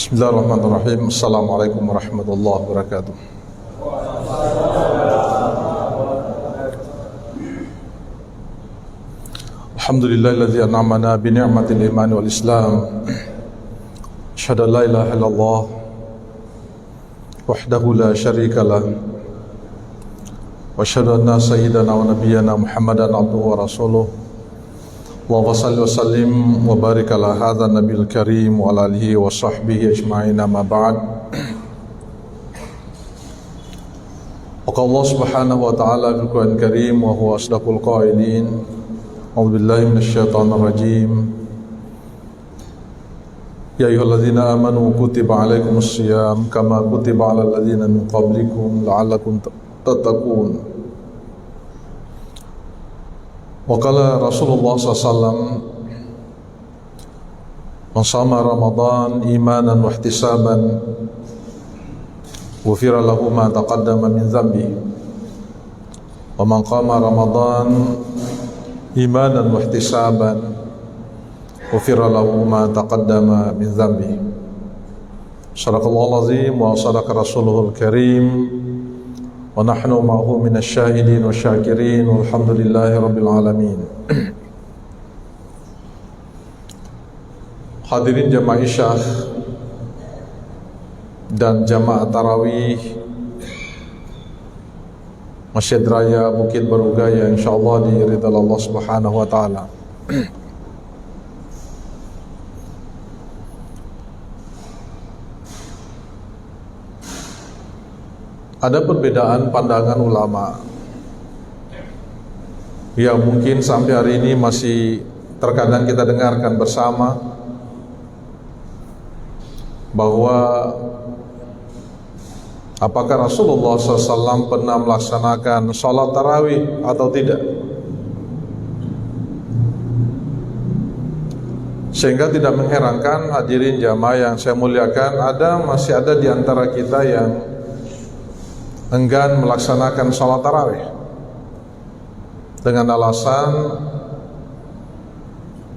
Bismillahirrahmanirrahim. Assalamualaikum warahmatullahi wabarakatuh. Alhamdulillahilladzi an'amana bi ni'matil iman wal islam. Asyhadu an la ilaha illallah wahdahu la syarika lah. Wa asyhadu anna sayyidana wa nabiyyana Muhammadan abduhu wa rasuluh. Allahumma salli wa sallim wa barik ala hadha nabiyil karim wa ala alihi wa sahbihi ajma'in, amma ba'd. Qala Allah subhanahu wa ta'ala fil Qur'anil Karim wa huwa asdaqul qailin. A'udzu billahi minasy syaithanir rajim. Ya ayyuhalladzina amanu kutiba 'alaikumus shiyam kama kutiba 'alal ladzina min qablikum la'allakum tattaqun. Waqala Rasulullah SAW, man shama Ramadan imanan wa ihtisaban ghufira lahu ma taqaddama min dhanbi, wa man qama Ramadan imanan wa ihtisaban ghufira lahu ma taqaddama min dhanbi. Shadaqallahul azim wa shadaqa rasuluhul karim. Wa nahnu ma'ahu minasy syahidin wa syakirin walhamdulillahi rabbil alamin. Hadirin jamaah Isya dan jamaah tarawih Masjid Raya Bukit Barugaya, insyaallah diridha Allah Subhanahu wa taala. Ada perbedaan pandangan ulama yang mungkin sampai hari ini masih terkadang kita dengarkan bersama, bahwa apakah Rasulullah SAW pernah melaksanakan sholat tarawih atau tidak, sehingga tidak mengherankan hadirin jamaah yang saya muliakan, masih ada di antara kita yang enggan melaksanakan sholat tarawih dengan alasan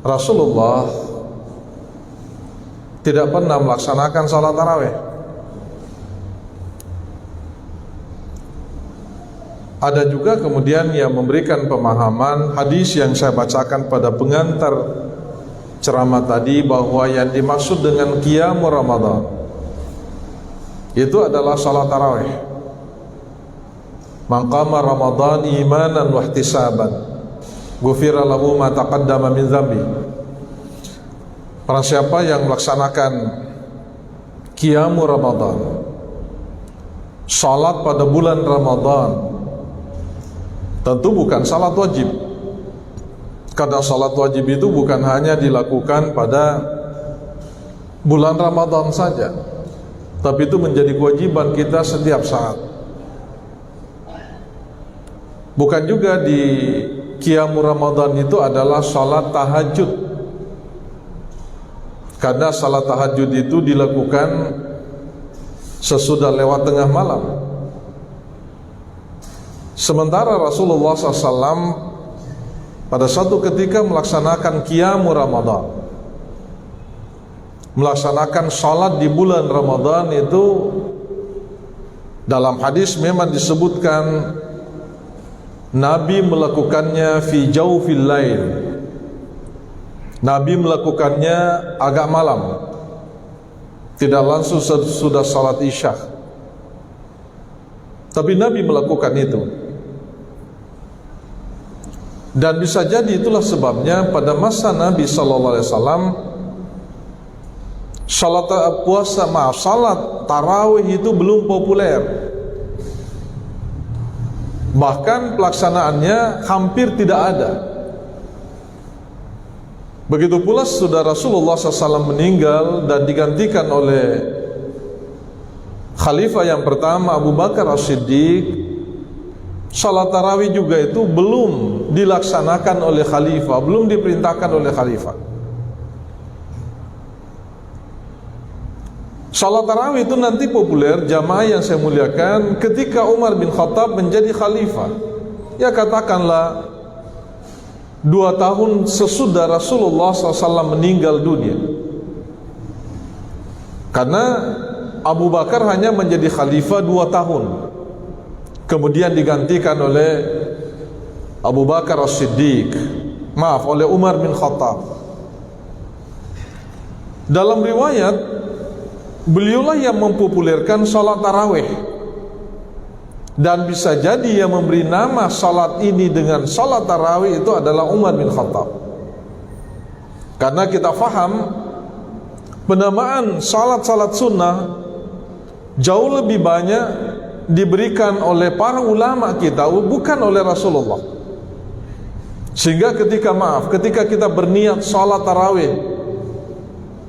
Rasulullah tidak pernah melaksanakan sholat tarawih. Ada juga kemudian yang memberikan pemahaman hadis yang saya bacakan pada pengantar ceramah tadi, bahwa yang dimaksud dengan qiyamul Ramadan itu adalah sholat tarawih. Man qama Ramadan imanan wa ihtisaban ghufira lahu ma taqaddama min dzambi. Para siapa yang melaksanakan qiyamul Ramadan, salat pada bulan Ramadan, tentu bukan salat wajib, karena salat wajib itu bukan hanya dilakukan pada bulan Ramadan saja, tapi itu menjadi kewajiban kita setiap saat. Bukan juga di qiyamul Ramadan itu adalah salat tahajud, karena salat tahajud itu dilakukan sesudah lewat tengah malam. Sementara Rasulullah SAW pada satu ketika melaksanakan qiyamul Ramadan, melaksanakan salat di bulan Ramadan itu, dalam hadis memang disebutkan Nabi melakukannya fi jawfil lail. Nabi melakukannya agak malam, tidak langsung sudah salat Isya, tapi Nabi melakukan itu. Dan bisa jadi itulah sebabnya pada masa Nabi SAW salat tarawih itu belum populer. Bahkan pelaksanaannya hampir tidak ada. Begitu pula sudah Rasulullah SAW meninggal dan digantikan oleh Khalifah yang pertama Abu Bakar As-Siddiq, salat tarawih juga itu belum dilaksanakan oleh Khalifah, belum diperintahkan oleh Khalifah. Salat tarawih itu nanti populer jamaah yang saya muliakan ketika Umar bin Khattab menjadi khalifah. Ya katakanlah 2 tahun sesudah Rasulullah SAW meninggal dunia. Karena Abu Bakar hanya menjadi khalifah 2 tahun, kemudian digantikan oleh Abu Bakar As-Siddiq, oleh Umar bin Khattab. Dalam riwayat, beliaulah yang mempopulerkan salat tarawih, dan bisa jadi yang memberi nama salat ini dengan salat tarawih itu adalah Umar bin Khattab. Karena kita faham penamaan salat-salat sunnah jauh lebih banyak diberikan oleh para ulama kita, bukan oleh Rasulullah. Sehingga ketika kita berniat salat tarawih,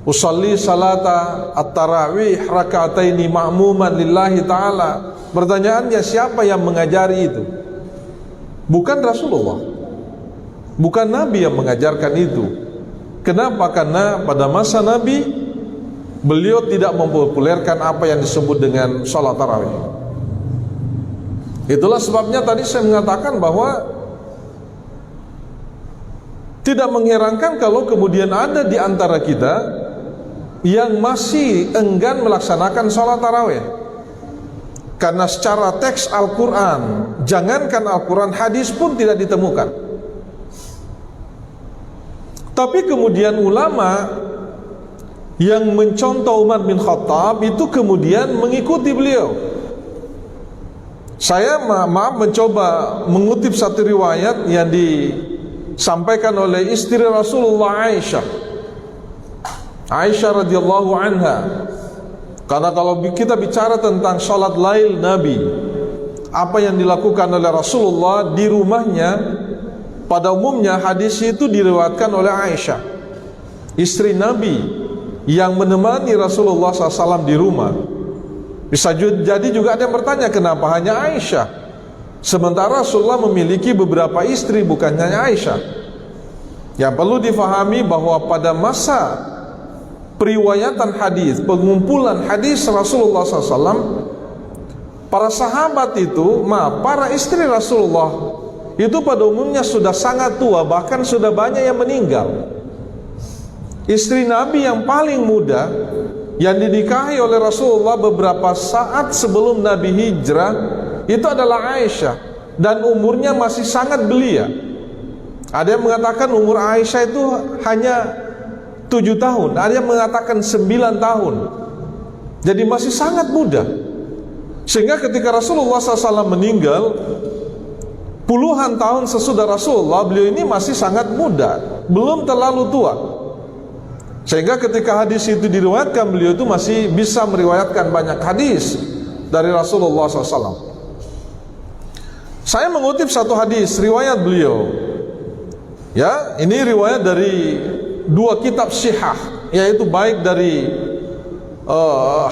usalli salata at-tarawih raka'ataini ma'muman lillahi ta'ala, pertanyaannya siapa yang mengajari itu? Bukan Rasulullah, bukan Nabi yang mengajarkan itu. Kenapa? Karena pada masa Nabi, beliau tidak mempopulerkan apa yang disebut dengan salat tarawih. Itulah sebabnya tadi saya mengatakan bahwa tidak mengherankan kalau kemudian ada di antara kita yang masih enggan melaksanakan salat tarawih. Karena secara teks Al-Quran, jangankan Al-Quran, hadis pun tidak ditemukan. Tapi kemudian ulama yang mencontoh Umar bin Khattab itu kemudian mengikuti beliau. Saya mencoba mengutip satu riwayat yang disampaikan oleh istri Rasulullah, Aisyah radhiyallahu anha. Karena kalau kita bicara tentang salat lail Nabi, apa yang dilakukan oleh Rasulullah di rumahnya, pada umumnya hadis itu diriwayatkan oleh Aisyah, istri Nabi yang menemani Rasulullah SAW di rumah. Bisa jadi juga ada yang bertanya, kenapa hanya Aisyah, sementara Rasulullah memiliki beberapa istri, bukan hanya Aisyah. Yang perlu difahami bahwa pada masa periwayatan hadis, pengumpulan hadis Rasulullah SAW, para sahabat itu, para istri Rasulullah itu pada umumnya sudah sangat tua, bahkan sudah banyak yang meninggal. Istri Nabi yang paling muda yang dinikahi oleh Rasulullah beberapa saat sebelum Nabi hijrah itu adalah Aisyah, dan umurnya masih sangat belia. Ada yang mengatakan umur Aisyah itu hanya 7 tahun, ada yang mengatakan 9 tahun. Jadi masih sangat muda. Sehingga ketika Rasulullah SAW meninggal, puluhan tahun sesudah Rasulullah, beliau ini masih sangat muda, belum terlalu tua. Sehingga ketika hadis itu diriwayatkan, beliau itu masih bisa meriwayatkan banyak hadis dari Rasulullah SAW. Saya mengutip satu hadis riwayat beliau. Ya, ini riwayat dari 2 kitab sihah, yaitu baik dari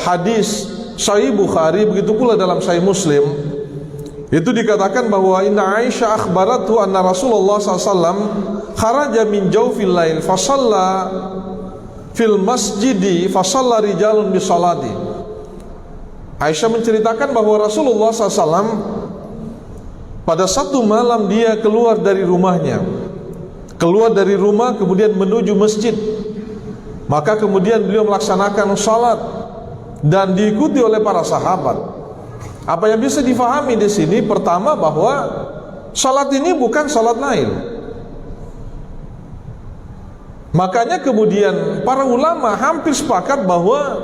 hadis Sahih Bukhari, begitu pula dalam Sahih Muslim. Itu dikatakan bahwa inna Aisyah akhbaratu anna Rasulullah SAW kharaja min jawfil lail fasalla fil masjidi fasalla rijalun bisalati. Aisyah menceritakan bahwa Rasulullah SAW pada satu malam dia keluar dari rumahnya, keluar dari rumah kemudian menuju masjid. Maka kemudian beliau melaksanakan salat dan diikuti oleh para sahabat. Apa yang bisa difahami di sini? Pertama, bahwa salat ini bukan salat lail. Makanya kemudian para ulama hampir sepakat bahwa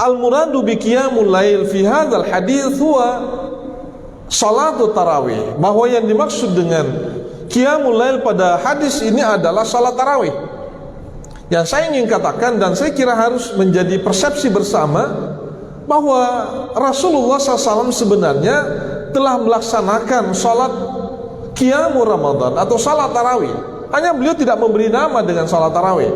al-muradu bi qiyamul lail fi hadzal hadits huwa salatu tarawih, bahwa yang dimaksud dengan qiyamul lail pada hadis ini adalah salat tarawih. Yang saya ingin katakan, dan saya kira harus menjadi persepsi bersama, bahwa Rasulullah SAW sebenarnya telah melaksanakan salat qiyamul Ramadan atau salat tarawih. Hanya beliau tidak memberi nama dengan salat tarawih.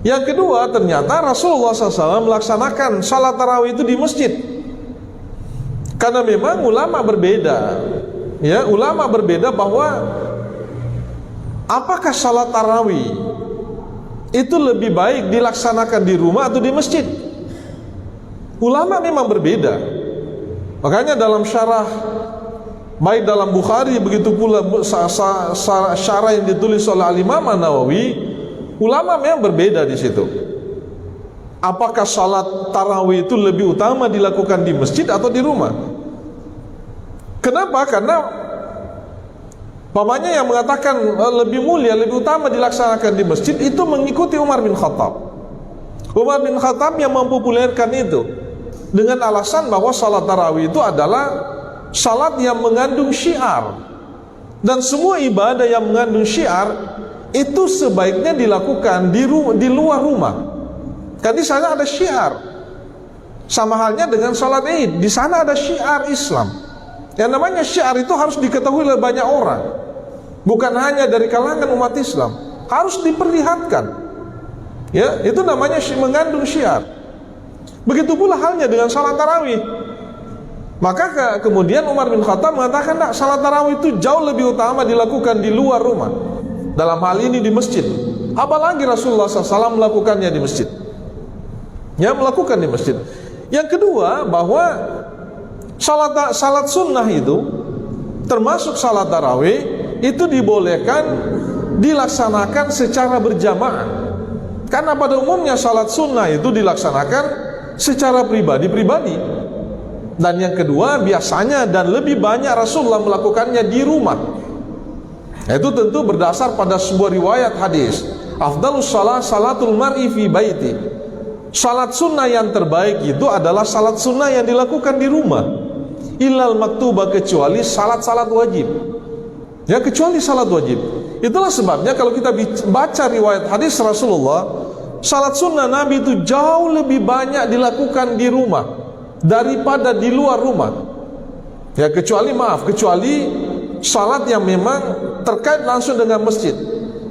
Yang kedua, ternyata Rasulullah SAW melaksanakan salat tarawih itu di masjid. Karena memang ulama berbeda. Ya, ulama berbeda bahwa apakah salat tarawih itu lebih baik dilaksanakan di rumah atau di masjid. Ulama memang berbeda. Makanya dalam syarah baik dalam Bukhari, begitu pula syarah yang ditulis oleh Al-Imam An-Nawawi, ulama memang berbeda di situ. apakah salat tarawih itu lebih utama dilakukan di masjid atau di rumah? Kenapa? Karena pamannya yang mengatakan lebih mulia, lebih utama dilaksanakan di masjid itu mengikuti Umar bin Khattab. Umar bin Khattab yang mempopulerkan itu dengan alasan bahwa salat tarawih itu adalah salat yang mengandung syiar, dan semua ibadah yang mengandung syiar itu sebaiknya dilakukan di luar rumah. Kan di sana ada syiar. Sama halnya dengan salat Id, di sana ada syiar Islam. Yang namanya syiar itu harus diketahui oleh banyak orang, bukan hanya dari kalangan umat Islam, harus diperlihatkan. Ya, itu namanya mengandung syiar. Begitu pula halnya dengan salat tarawih. Maka kemudian Umar bin Khattab mengatakan, "Nah, salat tarawih itu jauh lebih utama dilakukan di luar rumah. Dalam hal ini di masjid. Apalagi Rasulullah SAW melakukannya di masjid." Ya, melakukan di masjid. Yang kedua, bahwa salat sunnah itu, termasuk salat tarawih, itu dibolehkan dilaksanakan secara berjamaah. Karena pada umumnya salat sunnah itu dilaksanakan secara pribadi-pribadi. Dan yang kedua, biasanya dan lebih banyak Rasulullah melakukannya di rumah. Itu tentu berdasar pada sebuah riwayat hadis, afdalus salat salatul mar'i fi baiti. Salat sunnah yang terbaik itu adalah salat sunnah yang dilakukan di rumah. Illal maktubah, kecuali salat-salat wajib. Ya, kecuali salat wajib. Itulah sebabnya kalau kita baca riwayat hadis Rasulullah, salat sunnah Nabi itu jauh lebih banyak dilakukan di rumah daripada di luar rumah. Ya, kecuali salat yang memang terkait langsung dengan masjid.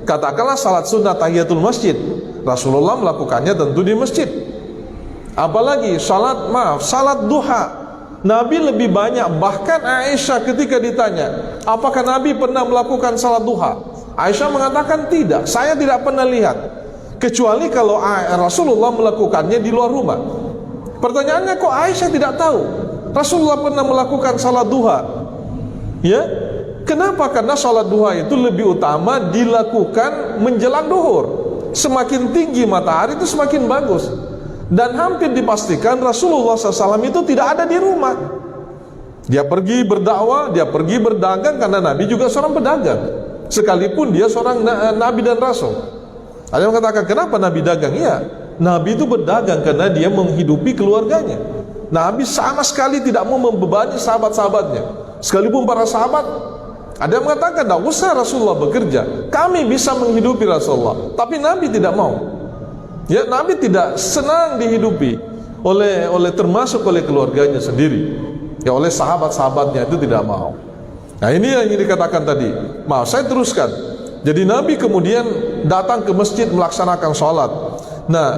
Katakanlah salat sunnah tahiyatul masjid, Rasulullah melakukannya tentu di masjid. Apalagi salat duha, Nabi lebih banyak. Bahkan Aisyah ketika ditanya, apakah Nabi pernah melakukan salat duha, Aisyah mengatakan tidak, saya tidak pernah lihat, kecuali kalau Rasulullah melakukannya di luar rumah. Pertanyaannya, kok Aisyah tidak tahu Rasulullah pernah melakukan salat duha? Ya, kenapa? Karena salat duha itu lebih utama dilakukan menjelang duhur. Semakin tinggi matahari itu semakin bagus. Dan hampir dipastikan Rasulullah SAW itu tidak ada di rumah. Dia pergi berdakwah, dia pergi berdagang, karena Nabi juga seorang pedagang, sekalipun dia seorang Nabi dan Rasul. Ada yang mengatakan, kenapa Nabi dagang? Iya, Nabi itu berdagang karena dia menghidupi keluarganya. Nabi sama sekali tidak mau membebani sahabat-sahabatnya, sekalipun para sahabat. Ada yang mengatakan, tidak usah Rasulullah bekerja, kami bisa menghidupi Rasulullah. Tapi Nabi tidak mau. Ya, Nabi tidak senang dihidupi oleh termasuk oleh keluarganya sendiri. Ya, oleh sahabat-sahabatnya itu tidak mau. Nah, ini yang dikatakan tadi. Maaf, saya teruskan. Jadi Nabi kemudian datang ke masjid melaksanakan sholat. Nah,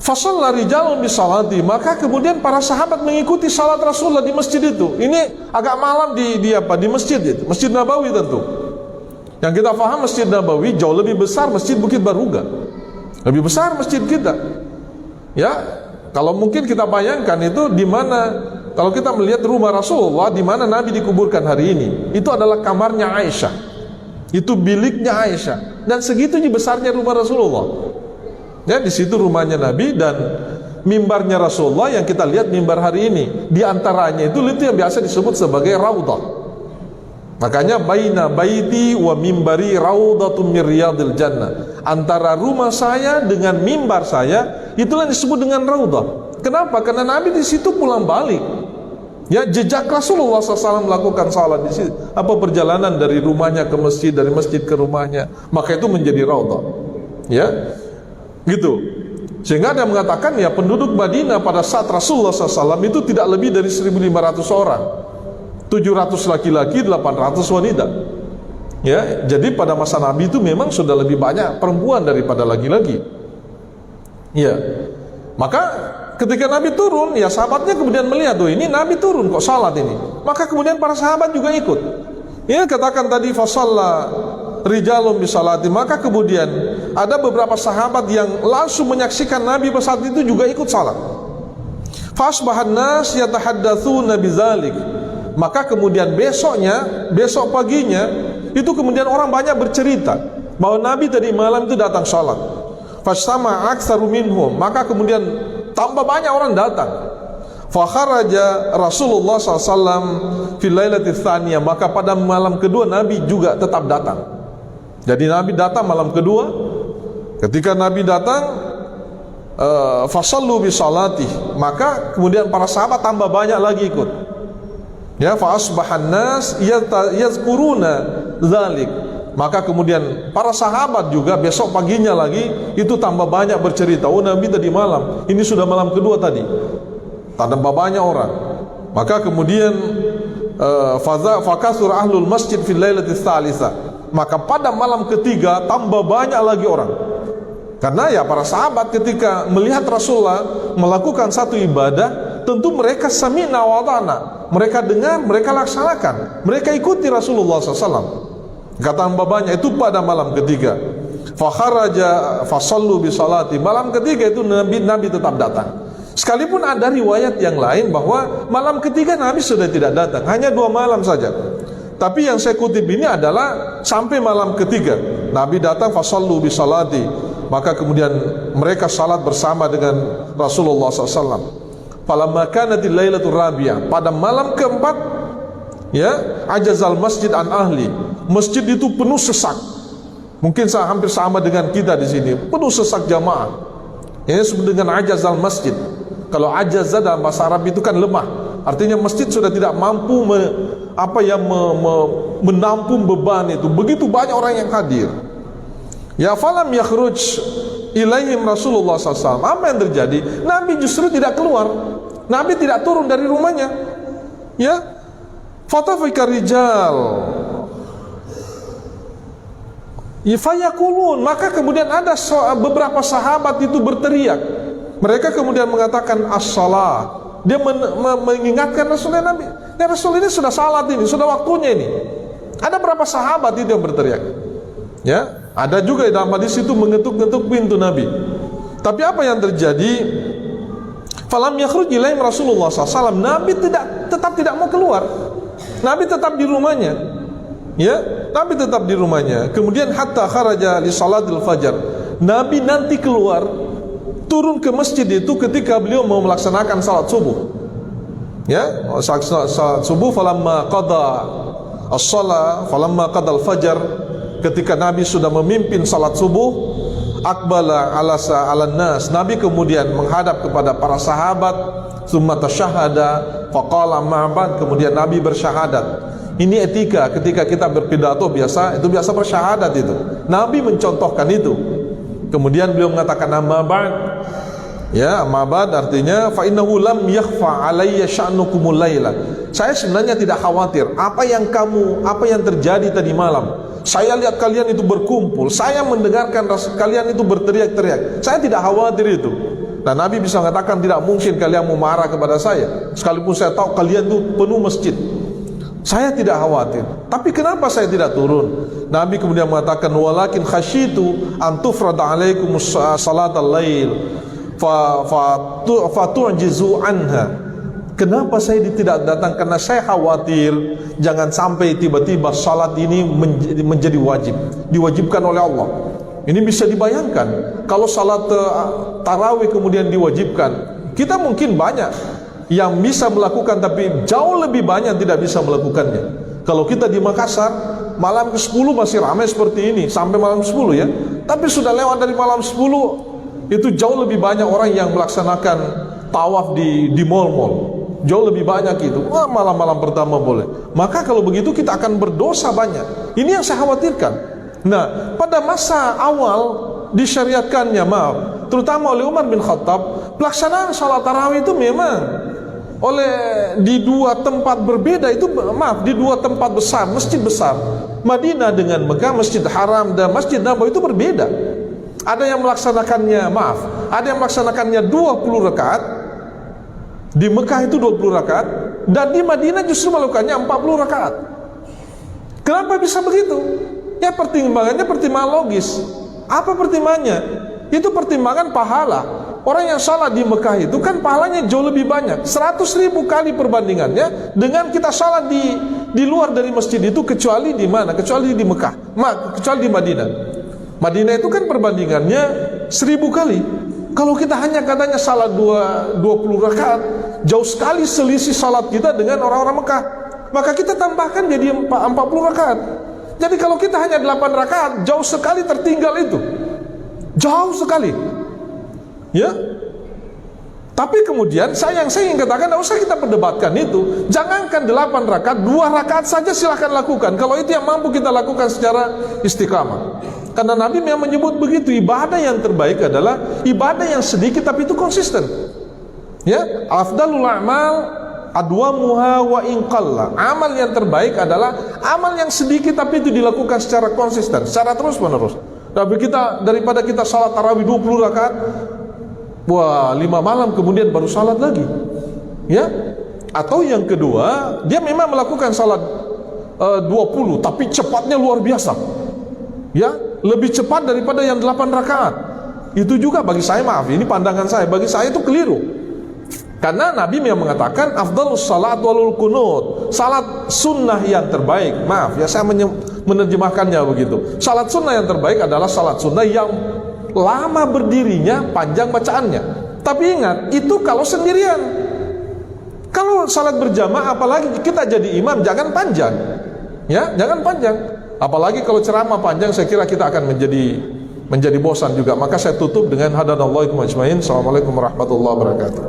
fasalla rijalun bisalati, maka kemudian para sahabat mengikuti salat Rasulullah di masjid itu. Ini agak malam di masjid itu, Masjid Nabawi tentu. Yang kita paham Masjid Nabawi jauh lebih besar Masjid Bukit Baruga. Lebih besar masjid kita. Ya, kalau mungkin kita bayangkan itu di mana, kalau kita melihat rumah Rasulullah di mana Nabi dikuburkan hari ini, itu adalah kamarnya Aisyah. Itu biliknya Aisyah, dan segitunya besarnya rumah Rasulullah. Ya, di situ rumahnya Nabi dan mimbarnya Rasulullah yang kita lihat mimbar hari ini. Di antaranya itu yang biasa disebut sebagai raudhah. Makanya baina baiti wa mimbari raudhatun min riyadil jannah. Antara rumah saya dengan mimbar saya itulah yang disebut dengan raudhah. Kenapa? Karena Nabi di situ pulang balik. Ya, jejak Rasulullah SAW melakukan salat di situ. Apa perjalanan dari rumahnya ke masjid, dari masjid ke rumahnya, maka itu menjadi raudhah. Ya. Gitu. Sehingga ada yang mengatakan, ya, penduduk Madinah pada saat Rasulullah SAW itu tidak lebih dari 1.500 orang, 700 laki-laki, 800 wanita. Ya, jadi pada masa Nabi itu memang sudah lebih banyak perempuan daripada laki-laki. Ya, maka ketika Nabi turun, ya sahabatnya kemudian melihat, oh ini Nabi turun kok salat ini. Maka kemudian para sahabat juga ikut. Ya, katakan tadi fasalla rijalun bisalati, maka kemudian ada beberapa sahabat yang langsung menyaksikan Nabi pada saat itu juga ikut salat. Fasbahan nas yatahaddatsuna bidzalik, maka kemudian besok paginya itu kemudian orang banyak bercerita bahwa Nabi tadi malam itu datang salat. Fastama aktsaru minhum, maka kemudian tambah banyak orang datang. Fa kharaja Rasulullah SAW fil lailati tsaniyah, maka pada malam kedua Nabi juga tetap datang. Jadi Nabi datang malam kedua. Ketika Nabi datang, fasallu bi salati, maka kemudian para sahabat tambah banyak lagi ikut. Ya, fa asbahan nas yazkuruna dzalik. Maka kemudian para sahabat juga besok paginya lagi itu tambah banyak bercerita, oh Nabi tadi malam, ini sudah malam kedua tadi. Tambah banyak orang. Maka kemudian fakasur ahlul masjid fil lailati tsalitsah. Maka pada malam ketiga tambah banyak lagi orang. Karena ya para sahabat ketika melihat Rasulullah melakukan satu ibadah, tentu mereka sami'na wa ata'na. Mereka dengar, mereka laksanakan, mereka ikuti Rasulullah SAW. Kata tambah banyak itu pada malam ketiga. Fa kharaja fasallu bi salati. Malam ketiga itu Nabi tetap datang. Sekalipun ada riwayat yang lain bahwa malam ketiga Nabi sudah tidak datang, hanya 2 malam saja. Tapi yang saya kutip ini adalah sampai malam ketiga Nabi datang, fasallu bi salati. Maka kemudian mereka salat bersama dengan Rasulullah SAW. Falamma kanatil lailatul rabi'ah, pada malam keempat, ya, ajazal masjid an ahli. Masjid itu penuh sesak. Mungkin hampir sama dengan kita di sini, penuh sesak jamaah. Ini disebut dengan ajazal masjid. Kalau ajazah dalam bahasa Arab itu kan lemah. Artinya masjid sudah tidak mampu menampung beban itu. Begitu banyak orang yang hadir. Ya, falam yakhruj ilaihim Rasulullah SAW. Apa yang terjadi? Nabi justru tidak keluar. Nabi tidak turun dari rumahnya. Ya, fatafika rijal. Fayakulun, maka kemudian ada beberapa sahabat itu berteriak. Mereka kemudian mengatakan as-salah. Dia mengingatkan Rasulullah, Nabi, ya Rasul, ini sudah salat, ini sudah waktunya ini. Ada berapa sahabat itu yang berteriak. Ya, ada juga dalam hadis itu mengetuk-ngetuk pintu Nabi. Tapi apa yang terjadi? Falam yakhruj ilaihim Rasulullah SAW. Nabi tetap tidak mau keluar. Nabi tetap di rumahnya. Ya, Nabi tetap di rumahnya. Kemudian hatta kharaja li salatil fajar. Nabi nanti keluar, turun ke masjid itu ketika beliau mau melaksanakan salat subuh. Ya, salat subuh. Falamma qada as-shalah, falamma qada al-fajar, ketika Nabi sudah memimpin salat subuh, aqbala ala nas. Nabi kemudian menghadap kepada para sahabat, summa tasyahada faqala ma'bad, kemudian Nabi bersyahadat. Ini etika ketika kita berpidato biasa bersyahadat itu. Nabi mencontohkan itu. Kemudian beliau mengatakan amma ba'd. Ya, amma ba'd artinya fa innahu lam yakhfa alayya sya'nukumul laila. Saya sebenarnya tidak khawatir apa yang terjadi tadi malam. Saya lihat kalian itu berkumpul, saya mendengarkan kalian itu berteriak-teriak. Saya tidak khawatir itu. Nah, Nabi bisa mengatakan tidak mungkin kalian mau marah kepada saya, sekalipun saya tahu kalian itu penuh masjid. Saya tidak khawatir. Tapi kenapa saya tidak turun? Nabi kemudian mengatakan walakin khasyitu an tufrada alaikum salatal lail fa tu'jizu anha. Kenapa saya tidak datang? Karena saya khawatir jangan sampai tiba-tiba salat ini menjadi wajib, diwajibkan oleh Allah. Ini bisa dibayangkan kalau salat tarawih kemudian diwajibkan. Kita mungkin banyak yang bisa melakukan, tapi jauh lebih banyak tidak bisa melakukannya. Kalau kita di Makassar malam ke-10 masih ramai seperti ini sampai malam 10 ya. Tapi sudah lewat dari malam 10 itu jauh lebih banyak orang yang melaksanakan tawaf di mal-mal. Jauh lebih banyak itu. Wah, malam-malam pertama boleh. Maka kalau begitu kita akan berdosa banyak. Ini yang saya khawatirkan. Nah, pada masa awal disyariatkannya, terutama oleh Umar bin Khattab, pelaksanaan salat tarawih itu memang di 2 tempat berbeda itu, di 2 tempat besar, masjid besar. Madinah dengan Mekah, Masjid Haram dan Masjid Nabawi itu berbeda. Ada yang melaksanakannya, ada yang melaksanakannya 20 rakaat. Di Mekah itu 20 rakaat dan di Madinah justru melakukannya 40 rakaat. Kenapa bisa begitu? Ya, pertimbangannya pertimbangan logis. Apa pertimbangannya? Itu pertimbangan pahala. Orang yang salat di Mekah itu kan pahalanya jauh lebih banyak, 100.000 kali perbandingannya dengan kita salat di luar dari masjid itu, kecuali di mana? Kecuali di Mekah, kecuali di Madinah. Madinah itu kan perbandingannya 1000 kali. Kalau kita hanya katanya salat 20 rakaat, jauh sekali selisih salat kita dengan orang-orang Mekah. Maka kita tambahkan jadi 40 rakaat. Jadi kalau kita hanya 8 rakaat, jauh sekali tertinggal itu. Jauh sekali. Ya. Tapi kemudian yang saya ingin katakan, tidak usah kita perdebatkan itu. Jangankan 8 rakaat, 2 rakaat saja silahkan lakukan. Kalau itu yang mampu kita lakukan secara istiqamah. Karena Nabi memang menyebut begitu, ibadah yang terbaik adalah ibadah yang sedikit tapi itu konsisten. Ya, afdalul a'mal adwamuha wa in qalla. Amal yang terbaik adalah amal yang sedikit tapi itu dilakukan secara konsisten, secara terus-menerus. Daripada kita salat tarawih 20 rakaat, 5 malam kemudian baru salat lagi. Ya. Atau yang kedua, dia memang melakukan salat 20 tapi cepatnya luar biasa. Ya, lebih cepat daripada yang 8 rakaat. Itu juga bagi saya, maaf, ini pandangan saya, bagi saya itu keliru. Karena Nabi yang mengatakan afdalus salat walul kunut, salat sunnah yang terbaik. Maaf ya, saya menerjemahkannya begitu. Salat sunnah yang terbaik adalah salat sunnah yang lama berdirinya, panjang bacaannya. Tapi ingat, itu kalau sendirian. Kalau salat berjamaah, apalagi kita jadi imam, jangan panjang. Ya, jangan panjang. Apalagi kalau ceramah panjang, saya kira kita akan menjadi bosan juga. Maka saya tutup dengan hadanallahu ijma'in. Assalamualaikum warahmatullahi wabarakatuh.